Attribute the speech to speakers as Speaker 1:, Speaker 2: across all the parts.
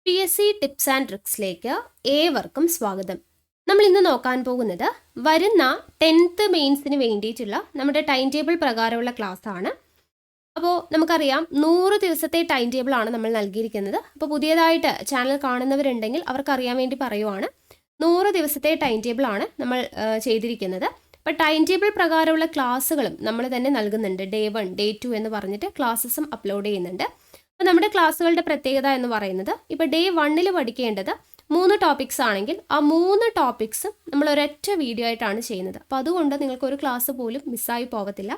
Speaker 1: PSC tips and ട്രിക്സിലേക്ക് ഏവർക്കും സ്വാഗതം. നമ്മൾ ഇന്ന് നോക്കാൻ പോകുന്നത് വരുന്ന 10th മെയിൻസിന് വേണ്ടിയിട്ടുള്ള നമ്മുടെ ടൈം ടേബിൾ പ്രകാരമുള്ള ക്ലാസ് ആണ്. അപ്പോൾ നമുക്കറിയാം 100 ദിവസത്തെ ടൈം ടേബിൾ ആണ് നമ്മൾ നൽകിയിരിക്കുന്നത്. അപ്പോൾ പുതിയതായിട്ട് ചാനൽ കാണുന്നവരുണ്ടെങ്കിൽ അവർക്കറിയാൻ വേണ്ടി പറയുവാണ്. 100 ദിവസത്തെ ടൈം ടേബിൾ ആണ് നമ്മൾ ചെയ്തിരിക്കുന്നത്. അപ്പോൾ ടൈം ടേബിൾ പ്രകാരമുള്ള ക്ലാസ്സുകളും നമ്മൾ തന്നെ നൽകുന്നുണ്ട്. Day 1, Day 2 എന്ന് പറഞ്ഞിട്ട് ക്ലാസ്സസും അപ്ലോഡ് ചെയ്യുന്നുണ്ട്. അപ്പോൾ നമ്മുടെ ക്ലാസ്സുകളുടെ പ്രത്യേകത എന്ന് പറയുന്നത് ഇപ്പോൾ Day 1 പഠിക്കേണ്ടത് 3 ടോപ്പിക്സ് ആണെങ്കിൽ ആ 3 ടോപ്പിക്സും നമ്മൾ ഒരൊറ്റ വീഡിയോ ആയിട്ടാണ് ചെയ്യുന്നത്. അപ്പോൾ അതുകൊണ്ട് നിങ്ങൾക്ക് ഒരു ക്ലാസ് പോലും മിസ്സായി പോകത്തില്ല.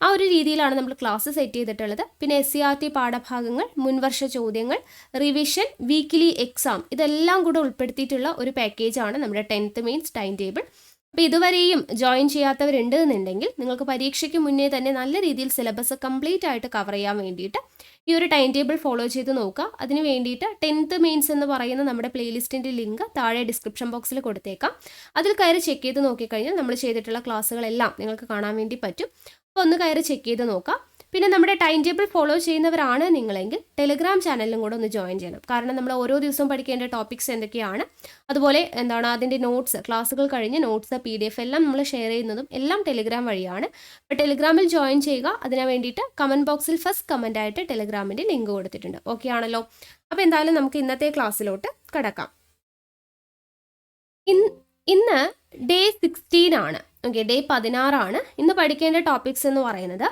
Speaker 1: ആ ഒരു രീതിയിലാണ് നമ്മൾ ക്ലാസ് സെറ്റ് ചെയ്തിട്ടുള്ളത്. പിന്നെ SCRT പാഠഭാഗങ്ങൾ, മുൻവർഷ ചോദ്യങ്ങൾ, റിവിഷൻ, വീക്കിലി എക്സാം ഇതെല്ലാം കൂടെ ഉൾപ്പെടുത്തിയിട്ടുള്ള ഒരു പാക്കേജാണ് നമ്മുടെ 10th മെയിൻസ് ടൈം ടേബിൾ. അപ്പോൾ ഇതുവരെയും ജോയിൻ ചെയ്യാത്തവരുണ്ട് എന്നുണ്ടെങ്കിൽ നിങ്ങൾക്ക് പരീക്ഷയ്ക്ക് മുന്നേ തന്നെ നല്ല രീതിയിൽ സിലബസ് കംപ്ലീറ്റ് ആയിട്ട് കവർ ചെയ്യാൻ വേണ്ടിയിട്ട് ഈ ഒരു ടൈം ടേബിൾ ഫോളോ ചെയ്ത് നോക്കുക. അതിന് വേണ്ടിയിട്ട് 10th മെയിൻസ് എന്ന് പറയുന്ന നമ്മുടെ പ്ലേലിസ്റ്റിൻ്റെ ലിങ്ക് താഴെ ഡിസ്ക്രിപ്ഷൻ ബോക്സിൽ കൊടുത്തേക്കാം. അതിൽ കയറി ചെക്ക് ചെയ്ത് നോക്കിക്കഴിഞ്ഞാൽ നമ്മൾ ചെയ്തിട്ടുള്ള ക്ലാസ്സുകളെല്ലാം നിങ്ങൾക്ക് കാണാൻ വേണ്ടി പറ്റും. അപ്പോൾ ഒന്ന് കയറി ചെക്ക് ചെയ്ത് നോക്കാം. പിന്നെ നമ്മുടെ ടൈം ടേബിൾ ഫോളോ ചെയ്യുന്നവരാണ് നിങ്ങളെങ്കിൽ ടെലിഗ്രാം ചാനലിലും കൂടെ ഒന്ന് ജോയിൻ ചെയ്യണം. കാരണം നമ്മൾ ഓരോ ദിവസവും പഠിക്കേണ്ട ടോപ്പിക്സ് എന്തൊക്കെയാണ്, അതുപോലെ അതിൻ്റെ നോട്ട്സ്, ക്ലാസ്സുകൾ കഴിഞ്ഞ് നോട്ട്സ്, PDF എല്ലാം നമ്മൾ ഷെയർ ചെയ്യുന്നതും എല്ലാം ടെലിഗ്രാം വഴിയാണ്. അപ്പോൾ ടെലിഗ്രാമിൽ ജോയിൻ ചെയ്യുക. അതിന് വേണ്ടിയിട്ട് കമൻറ്റ് ബോക്സിൽ ഫസ്റ്റ് കമൻ്റ് ആയിട്ട് ടെലിഗ്രാമിൻ്റെ ലിങ്ക് കൊടുത്തിട്ടുണ്ട്. ഓക്കെ ആണല്ലോ? അപ്പോൾ എന്തായാലും നമുക്ക് ഇന്നത്തെ ക്ലാസ്സിലോട്ട് കടക്കാം. ഇന്ന് Day 16 ആണ്. ഓക്കെ, Day 16 ആണ്. ഇന്ന് പഠിക്കേണ്ട ടോപ്പിക്സ് എന്ന് പറയുന്നത്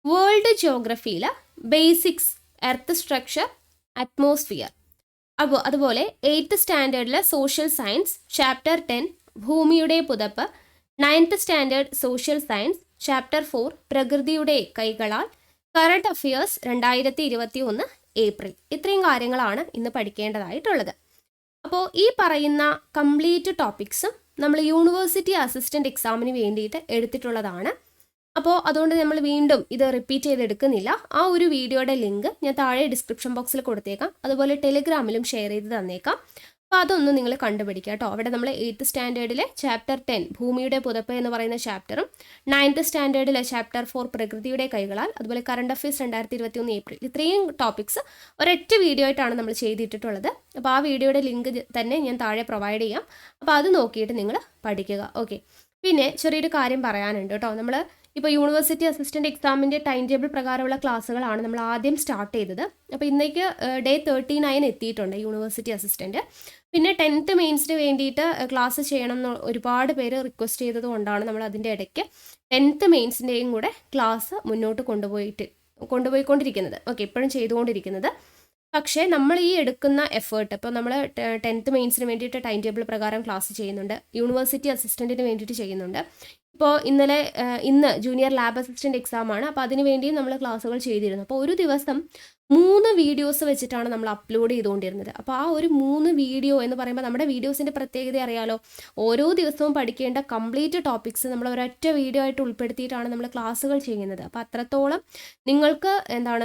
Speaker 1: വേൾഡ് ജിയോഗ്രഫിയിൽ ബേസിക്സ്, എർത്ത് സ്ട്രക്ചർ, അറ്റ്മോസ്ഫിയർ. അപ്പോൾ അതുപോലെ 8th സ്റ്റാൻഡേർഡിലെ സോഷ്യൽ സയൻസ് ചാപ്റ്റർ 10 ഭൂമിയുടെ പുതപ്പ്, 9th standard social science chapter 4 പ്രകൃതിയുടെ കൈകളാൽ, കറണ്ട് അഫയേഴ്സ് 2021 ഏപ്രിൽ. ഇത്രയും കാര്യങ്ങളാണ് ഇന്ന് പഠിക്കേണ്ടതായിട്ടുള്ളത്. അപ്പോൾ ഈ പറയുന്ന കംപ്ലീറ്റ് ടോപ്പിക്സും നമ്മൾ യൂണിവേഴ്സിറ്റി അസിസ്റ്റൻ്റ് എക്സാമിന് വേണ്ടിയിട്ട് എടുത്തിട്ടുള്ളതാണ്. അപ്പോൾ അതുകൊണ്ട് നമ്മൾ വീണ്ടും ഇത് റിപ്പീറ്റ് ചെയ്തെടുക്കുന്നില്ല. ആ ഒരു വീഡിയോയുടെ ലിങ്ക് ഞാൻ താഴെ ഡിസ്ക്രിപ്ഷൻ ബോക്സിൽ കൊടുത്തേക്കാം. അതുപോലെ ടെലിഗ്രാമിലും ഷെയർ ചെയ്ത് തന്നേക്കാം. അപ്പോൾ അതൊന്ന് നിങ്ങൾ കണ്ടുപിടിക്കുക കേട്ടോ. അവിടെ നമ്മൾ 8th സ്റ്റാൻഡേർഡിലെ ചാപ്റ്റർ 10 ഭൂമിയുടെ പുതപ്പ് എന്ന് പറയുന്ന ചാപ്റ്ററും, 9th സ്റ്റാൻഡേർഡിലെ ചാപ്റ്റർ 4 പ്രകൃതിയുടെ കൈകളാൽ, അതുപോലെ കറണ്ട് അഫയേഴ്സ് 2021 ഏപ്രിൽ, ഇത്രയും ടോപ്പിക്സ് ഒരൊറ്റ വീഡിയോ ആയിട്ടാണ് നമ്മൾ ചെയ്തിട്ടുള്ളത്. അപ്പോൾ ആ വീഡിയോയുടെ ലിങ്ക് തന്നെ ഞാൻ താഴെ പ്രൊവൈഡ് ചെയ്യാം. അപ്പോൾ അത് നോക്കിയിട്ട് നിങ്ങൾ പഠിക്കുക. ഓക്കെ, പിന്നെ ചെറിയൊരു കാര്യം പറയാനുണ്ട് കേട്ടോ. നമ്മൾ ഇപ്പോൾ യൂണിവേഴ്സിറ്റി അസിസ്റ്റൻ്റ് എക്സാമിൻ്റെ ടൈം ടേബിൾ പ്രകാരമുള്ള ക്ലാസ്സുകളാണ് നമ്മൾ ആദ്യം സ്റ്റാർട്ട് ചെയ്തത്. അപ്പോൾ ഇന്നേക്ക് Day 39 എത്തിയിട്ടുണ്ട് യൂണിവേഴ്സിറ്റി അസിസ്റ്റൻ്റ്. പിന്നെ 10th മെയിൻസിന് വേണ്ടിയിട്ട് ക്ലാസ് ചെയ്യണം എന്ന് ഒരുപാട് പേര് റിക്വസ്റ്റ് ചെയ്തത് കൊണ്ടാണ് നമ്മൾ അതിൻ്റെ ഇടയ്ക്ക് 10th മെയിൻസിൻ്റെയും കൂടെ ക്ലാസ് മുന്നോട്ട് കൊണ്ടുപോയിക്കൊണ്ടിരിക്കുന്നത്. ഓക്കെ, ഇപ്പോഴും ചെയ്തുകൊണ്ടിരിക്കുന്നത്. പക്ഷേ നമ്മൾ ഈ എടുക്കുന്ന എഫേർട്ട്, ഇപ്പോൾ നമ്മൾ 10th മെയിൻസിന് വേണ്ടിയിട്ട് ടൈം ടേബിൾ പ്രകാരം ക്ലാസ് ചെയ്യുന്നുണ്ട്, യൂണിവേഴ്സിറ്റി അസിസ്റ്റൻറ്റിന് വേണ്ടിയിട്ട് ചെയ്യുന്നുണ്ട്. ഇപ്പോൾ ഇന്ന് ജൂനിയർ ലാബ് അസിസ്റ്റൻ്റ് എക്സാമാണ്. അപ്പോൾ അതിന് വേണ്ടിയും നമ്മൾ ക്ലാസ്സുകൾ ചെയ്തിരുന്നു. അപ്പോൾ ഒരു ദിവസം 3 വീഡിയോസ് വെച്ചിട്ടാണ് നമ്മൾ അപ്ലോഡ് ചെയ്തുകൊണ്ടിരുന്നത്. അപ്പോൾ ആ ഒരു 3 വീഡിയോ എന്ന് പറയുമ്പോൾ നമ്മുടെ വീഡിയോസിൻ്റെ പ്രത്യേകത അറിയാലോ. ഓരോ ദിവസവും പഠിക്കേണ്ട കംപ്ലീറ്റ് ടോപ്പിക്സ് നമ്മൾ ഒരൊറ്റ വീഡിയോ ആയിട്ട് ഉൾപ്പെടുത്തിയിട്ടാണ് നമ്മൾ ക്ലാസ്സുകൾ ചെയ്യുന്നത്. അപ്പോൾ അത്രത്തോളം നിങ്ങൾക്ക്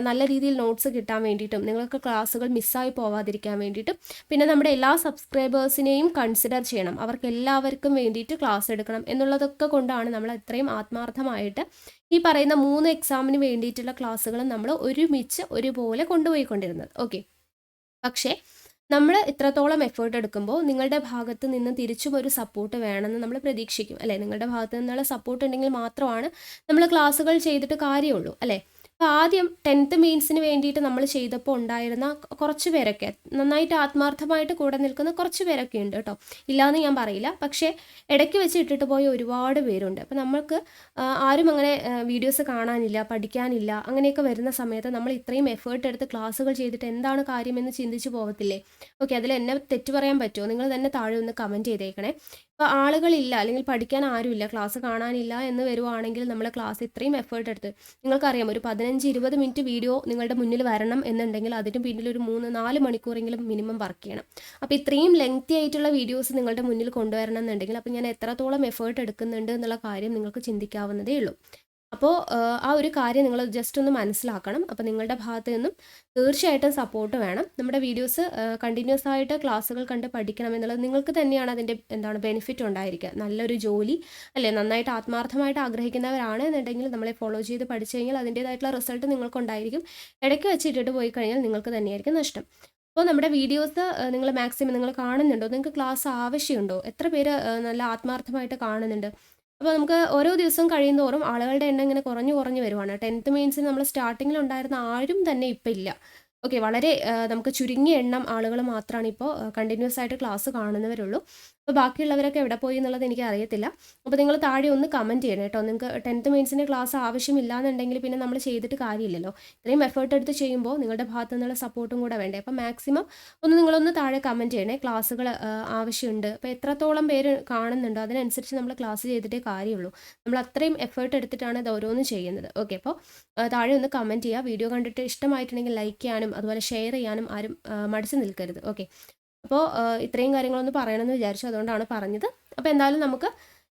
Speaker 1: നല്ല രീതിയിൽ നോട്ട്സ് കിട്ടാൻ വേണ്ടിയിട്ടും, നിങ്ങൾക്ക് ക്ലാസ്സുകൾ മിസ്സായി പോവാതിരിക്കാൻ വേണ്ടിയിട്ടും, പിന്നെ നമ്മുടെ എല്ലാ സബ്സ്ക്രൈബേഴ്സിനെയും കൺസിഡർ ചെയ്യണം, അവർക്ക് എല്ലാവർക്കും വേണ്ടിയിട്ട് ക്ലാസ് എടുക്കണം എന്നുള്ളതൊക്കെ കൊണ്ടാണ് നമ്മൾ ഇത്രയും ആത്മാർത്ഥമായിട്ട് ഈ പറയുന്ന 3 എക്സാമിന് വേണ്ടിയിട്ടുള്ള ക്ലാസ്സുകൾ നമ്മൾ ഒരുമിച്ച് ഒരുപോലെ കൊണ്ടുപോയിക്കൊണ്ടിരുന്നത്. ഓക്കെ, പക്ഷേ നമ്മൾ ഇത്രത്തോളം എഫേർട്ട് എടുക്കുമ്പോൾ നിങ്ങളുടെ ഭാഗത്ത് നിന്ന് തിരിച്ചും ഒരു സപ്പോർട്ട് വേണമെന്ന് നമ്മൾ പ്രതീക്ഷിക്കും, അല്ലേ? നിങ്ങളുടെ ഭാഗത്ത് നിന്നുള്ള സപ്പോർട്ട് ഉണ്ടെങ്കിൽ മാത്രമാണ് നമ്മൾ ക്ലാസ്സുകൾ ചെയ്തിട്ട് കാര്യമുള്ളൂ, അല്ലേ? അപ്പോൾ ആദ്യം 10th മെയിൻസിന് വേണ്ടിയിട്ട് നമ്മൾ ചെയ്തപ്പോൾ ഉണ്ടായിരുന്ന കുറച്ച് പേരൊക്കെ, നന്നായിട്ട് ആത്മാർത്ഥമായിട്ട് കൂടെ നിൽക്കുന്ന കുറച്ച് പേരൊക്കെ ഉണ്ട് കേട്ടോ, ഇല്ലയെന്ന് ഞാൻ പറയില്ല. പക്ഷേ ഇടയ്ക്ക് വെച്ച് ഇട്ടിട്ട് പോയ ഒരുപാട് പേരുണ്ട്. അപ്പോൾ നമ്മൾക്ക് ആരും അങ്ങനെ വീഡിയോസ് കാണാനില്ല, പഠിക്കാനില്ല, അങ്ങനെയൊക്കെ വരുന്ന സമയത്ത് നമ്മൾ ഇത്രയും എഫേർട്ട് എടുത്ത് ക്ലാസ്സുകൾ ചെയ്തിട്ട് എന്താണ് കാര്യമെന്ന് ചിന്തിച്ച് പോകത്തില്ലേ? ഓക്കെ, അതിൽ എന്നെ തെറ്റ് പറയാൻ പറ്റുമോ? നിങ്ങൾ തന്നെ താഴെ ഒന്ന് കമൻറ്റ് ചെയ്തേക്കണേ. ഇപ്പോൾ ആളുകളില്ല, അല്ലെങ്കിൽ പഠിക്കാൻ ആരുമില്ല, ക്ലാസ് കാണാനില്ല എന്ന് വരുവാണെങ്കിൽ നമ്മൾ ക്ലാസ് ഇത്രയും എഫേർട്ട് എടുത്ത്, നിങ്ങൾക്കറിയാം ഒരു 15-20 മിനിറ്റ് വീഡിയോ നിങ്ങളുടെ മുന്നിൽ വരണം എന്നുണ്ടെങ്കിൽ അതിന് പിന്നിൽ ഒരു 3-4 മണിക്കൂറെങ്കിലും മിനിമം വർക്ക് ചെയ്യണം. അപ്പോൾ ഇത്രയും ലെങ്തി ആയിട്ടുള്ള വീഡിയോസ് നിങ്ങളുടെ മുന്നിൽ കൊണ്ടുവരണം എന്നുണ്ടെങ്കിൽ അപ്പോൾ ഞാൻ എത്രത്തോളം എഫേർട്ട് എടുക്കുന്നുണ്ട് എന്നുള്ള കാര്യം നിങ്ങൾക്ക് ചിന്തിക്കാവുന്നതേ ഉള്ളൂ. അപ്പോൾ ആ ഒരു കാര്യം നിങ്ങൾ ജസ്റ്റ് ഒന്ന് മനസ്സിലാക്കണം. അപ്പോൾ നിങ്ങളുടെ ഭാഗത്ത് നിന്നും തീർച്ചയായിട്ടും സപ്പോർട്ട് വേണം. നമ്മുടെ വീഡിയോസ് കണ്ടിന്യൂസ് ആയിട്ട് ക്ലാസ്സുകൾ കണ്ട് പഠിക്കണം എന്നുള്ളത് നിങ്ങൾക്ക് തന്നെയാണ് അതിൻ്റെ ബെനിഫിറ്റ് ഉണ്ടായിരിക്കുക. നല്ലൊരു ജോലി, അല്ലേ, നന്നായിട്ട് ആത്മാർത്ഥമായിട്ട് ആഗ്രഹിക്കുന്നവരാണ് എന്നുണ്ടെങ്കിൽ നമ്മളെ ഫോളോ ചെയ്ത് പഠിച്ചു കഴിഞ്ഞാൽ അതിൻ്റേതായിട്ടുള്ള റിസൾട്ട് നിങ്ങൾക്കുണ്ടായിരിക്കും. ഇടയ്ക്ക് വെച്ചിട്ടിട്ട് പോയി കഴിഞ്ഞാൽ നിങ്ങൾക്ക് തന്നെയായിരിക്കും നഷ്ടം. അപ്പോൾ നമ്മുടെ വീഡിയോസ് നിങ്ങൾ മാക്സിമം നിങ്ങൾ കാണുന്നുണ്ടോ? നിങ്ങൾക്ക് ക്ലാസ് ആവശ്യമുണ്ടോ? എത്ര പേര് നല്ല ആത്മാർത്ഥമായിട്ട് കാണുന്നുണ്ട്? അപ്പോൾ നമുക്ക് ഓരോ ദിവസവും കഴിയുന്തോറും ആളുകളുടെ എണ്ണം ഇങ്ങനെ കുറഞ്ഞു കുറഞ്ഞു വരുവാണ്. 10th മെയിൻസിന് നമ്മൾ സ്റ്റാർട്ടിങ്ങിൽ ഉണ്ടായിരുന്ന ആരും തന്നെ ഇപ്പം ഇല്ല. ഓക്കെ, വളരെ നമുക്ക് ചുരുങ്ങിയ എണ്ണം ആളുകൾ മാത്രമാണ് ഇപ്പോൾ കണ്ടിന്യൂസ് ആയിട്ട് ക്ലാസ് കാണുന്നവരുള്ളൂ. അപ്പോൾ ബാക്കിയുള്ളവരൊക്കെ എവിടെ പോയി എന്നുള്ളത് എനിക്ക് അറിയത്തില്ല. അപ്പോൾ നിങ്ങൾ താഴെ ഒന്ന് കമൻറ്റ് ചെയ്യണം കേട്ടോ. നിങ്ങൾക്ക് 10th മെയിൻസിൻ്റെ ക്ലാസ് ആവശ്യമില്ല എന്നുണ്ടെങ്കിൽ പിന്നെ നമ്മൾ ചെയ്തിട്ട് കാര്യമില്ലല്ലോ. ഇത്രയും എഫേർട്ട് എടുത്ത് ചെയ്യുമ്പോൾ നിങ്ങളുടെ ഭാഗത്തു നിന്നുള്ള സപ്പോർട്ടും കൂടെ വേണ്ടേ. അപ്പോൾ മാക്സിമം നിങ്ങളൊന്ന് താഴെ കമൻറ്റ് ചെയ്യണേ. ക്ലാസ്സുകൾ ആവശ്യമുണ്ട്. അപ്പോൾ എത്രത്തോളം പേര് കാണുന്നുണ്ടോ അതിനനുസരിച്ച് നമ്മൾ ക്ലാസ് ചെയ്തിട്ടേ കാര്യമുള്ളൂ. നമ്മൾ അത്രയും എഫേർട്ട് എടുത്തിട്ടാണ് ഇത് ഓരോന്നും ചെയ്യുന്നത്. ഓക്കെ, അപ്പോൾ താഴെ ഒന്ന് കമൻറ്റ് ചെയ്യുക. വീഡിയോ കണ്ടിട്ട് ഇഷ്ടമായിട്ടുണ്ടെങ്കിൽ ലൈക്ക് ചെയ്യാനും അതുപോലെ ഷെയർ ചെയ്യാനും ആരും മടിച്ച് നിൽക്കരുത്. ഓക്കെ, അപ്പോൾ ഇത്രയും കാര്യങ്ങളൊന്ന് പറയണമെന്ന് വിചാരിച്ചു, അതുകൊണ്ടാണ് പറഞ്ഞത്. അപ്പോൾ എന്തായാലും നമുക്ക്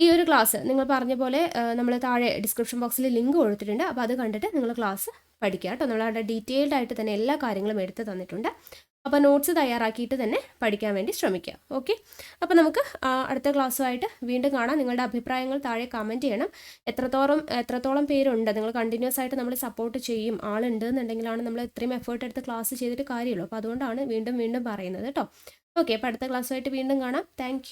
Speaker 1: ഈ ഒരു ക്ലാസ് നിങ്ങൾ പറഞ്ഞ പോലെ നമ്മൾ താഴെ ഡിസ്ക്രിപ്ഷൻ ബോക്സിൽ ലിങ്ക് കൊടുത്തിട്ടുണ്ട്. അപ്പോൾ അത് കണ്ടിട്ട് നിങ്ങൾ ക്ലാസ് പഠിക്കുക കേട്ടോ. നമ്മളവിടെ ഡീറ്റെയിൽഡ് ആയിട്ട് തന്നെ എല്ലാ കാര്യങ്ങളും എടുത്ത് തന്നിട്ടുണ്ട്. അപ്പോൾ നോട്ട്സ് തയ്യാറാക്കിയിട്ട് തന്നെ പഠിക്കാൻ വേണ്ടി ശ്രമിക്കുക. ഓക്കെ, അപ്പോൾ നമുക്ക് അടുത്ത ക്ലാസ്സുമായിട്ട് വീണ്ടും കാണാം. നിങ്ങളുടെ അഭിപ്രായങ്ങൾ താഴെ കമൻറ്റ് ചെയ്യണം. എത്രത്തോളം പേരുണ്ട്, നിങ്ങൾ കണ്ടിന്യൂസ് ആയിട്ട് നമ്മൾ സപ്പോർട്ട് ചെയ്യും ആളുണ്ട് എന്നുണ്ടെങ്കിലാണ് നമ്മൾ ഇത്രയും എഫേർട്ട് എടുത്ത് ക്ലാസ് ചെയ്തിട്ട് കാര്യമുള്ളൂ. അപ്പോൾ അതുകൊണ്ടാണ് വീണ്ടും പറയുന്നത് കേട്ടോ. ഓക്കെ, അപ്പോൾ അടുത്ത ക്ലാസ്സുമായിട്ട് വീണ്ടും കാണാം. താങ്ക്